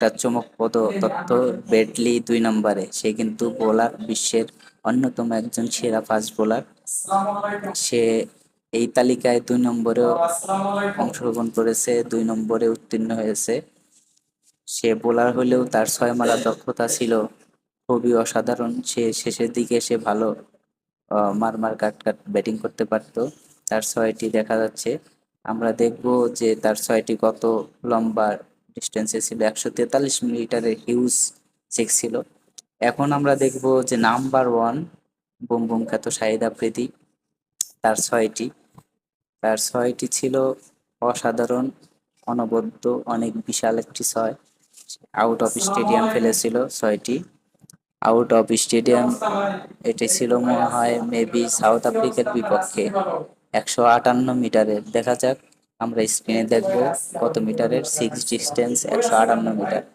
একটা চমকপ্রদ তথ্য, ব্রেডলি 2 নম্বরে, সে কিন্তু বোলার, বিশ্বের অন্যতম একজন সেরা ফাস্ট বোলার। সে এই তালিকায় 2 নম্বরেও অংশগ্রহণ করেছে, 2 নম্বরে উত্তীর্ণ হয়েছে। সে বোলার হলেও তার 6 মারার দক্ষতা ছিল খুবই অসাধারণ। সে শেষের দিকে সে ভালো মার কাট কাট ব্যাটিং করতে পারতো। তার 6টি দেখা যাচ্ছে, আমরা দেখব যে তার 6টি কত লম্বা ডিস্টেন্সে ছিল। 143 মিটারের হিউজ সিক্স ছিল। এখন আমরা দেখব যে নাম্বার 1 বুম বুম খ্যাত শাহিদ আফ্রিদি, তার 6টি। তার 6টি ছিল অসাধারণ, অনবদ্য, অনেক বিশাল একটি 6। আউট অফ স্টেডিয়াম ফেলেছিল 6টি। আউট অফ স্টেডিয়াম, এটি ছিল মনে হয় মেবি সাউথ আফ্রিকার বিপক্ষে। 158 মিটারের, দেখা যাক, আমরা স্ক্রিনে দেখবো কত মিটারের সিক্স ডিস্টেন্স। 158 মিটার।